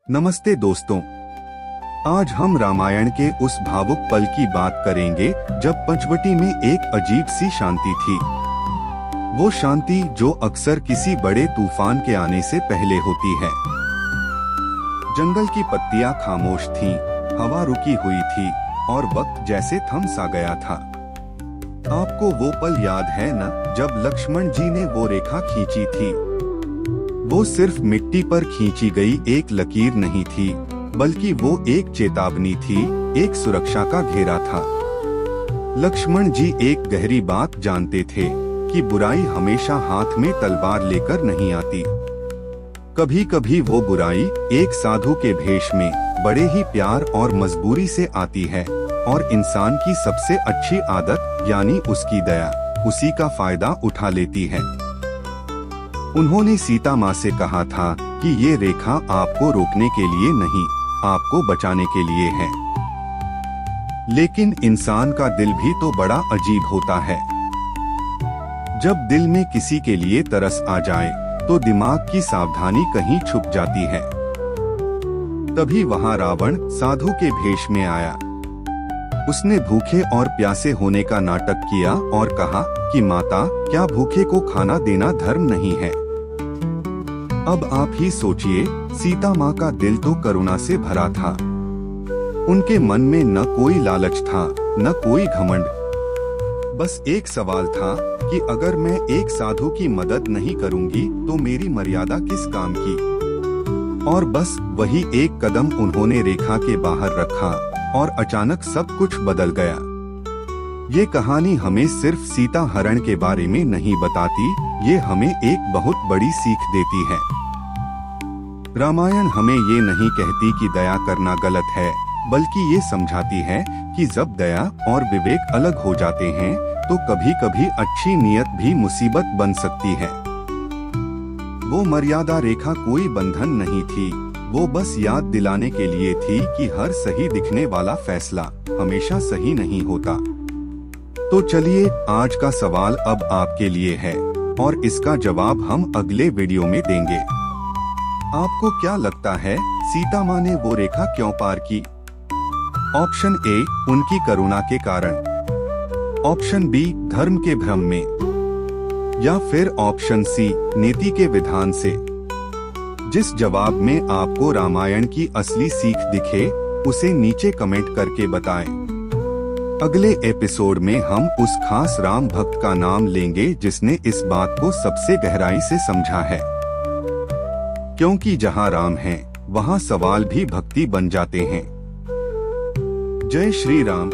नमस्ते दोस्तों, आज हम रामायण के उस भावुक पल की बात करेंगे जब पंचवटी में एक अजीब सी शांति थी। वो शांति जो अक्सर किसी बड़े तूफान के आने से पहले होती है। जंगल की पत्तियां खामोश थीं, हवा रुकी हुई थी और वक्त जैसे थम सा गया था। आपको वो पल याद है न, जब लक्ष्मण जी ने वो रेखा खींची थी। वो सिर्फ मिट्टी पर खींची गई एक लकीर नहीं थी, बल्कि वो एक चेतावनी थी, एक सुरक्षा का घेरा था। लक्ष्मण जी एक गहरी बात जानते थे कि बुराई हमेशा हाथ में तलवार लेकर नहीं आती। कभी कभी वो बुराई एक साधु के भेष में बड़े ही प्यार और मजबूरी से आती है, और इंसान की सबसे अच्छी आदत यानी उसकी दया उसी का फायदा उठा लेती है। उन्होंने सीता माँ से कहा था कि ये रेखा आपको रोकने के लिए नहीं, आपको बचाने के लिए है। लेकिन इंसान का दिल भी तो बड़ा अजीब होता है। जब दिल में किसी के लिए तरस आ जाए तो दिमाग की सावधानी कहीं छुप जाती है। तभी वहां रावण साधु के भेष में आया। उसने भूखे और प्यासे होने का नाटक किया और कहा कि माता, क्या भूखे को खाना देना धर्म नहीं है? अब आप ही सोचिए, सीता माँ का दिल तो करुणा से भरा था। उनके मन में न कोई लालच था, न कोई घमंड। बस एक सवाल था कि अगर मैं एक साधु की मदद नहीं करूंगी तो मेरी मर्यादा किस काम की? और बस वही एक कदम उन्होंने रेखा के बाहर रखा और अचानक सब कुछ बदल गया। ये कहानी हमें सिर्फ सीता हरण के बारे में नहीं बताती, ये हमें एक बहुत बड़ी सीख देती है। रामायण हमें ये नहीं कहती कि दया करना गलत है, बल्कि ये समझाती है कि जब दया और विवेक अलग हो जाते हैं तो कभी कभी अच्छी नीयत भी मुसीबत बन सकती है। वो मर्यादा रेखा कोई बंधन नहीं थी, वो बस याद दिलाने के लिए थी कि हर सही दिखने वाला फैसला हमेशा सही नहीं होता। तो चलिए, आज का सवाल अब आपके लिए है और इसका जवाब हम अगले वीडियो में देंगे। आपको क्या लगता है, सीता माँ ने वो रेखा क्यों पार की? ऑप्शन ए, उनकी करुणा के कारण। ऑप्शन बी, धर्म के भ्रम में। या फिर ऑप्शन सी, नीति के विधान से। जिस जवाब में आपको रामायण की असली सीख दिखे, उसे नीचे कमेंट करके बताएं। अगले एपिसोड में हम उस खास राम भक्त का नाम लेंगे जिसने इस बात को सबसे गहराई से समझा है। क्योंकि जहाँ राम है, वहाँ सवाल भी भक्ति बन जाते हैं। जय श्री राम।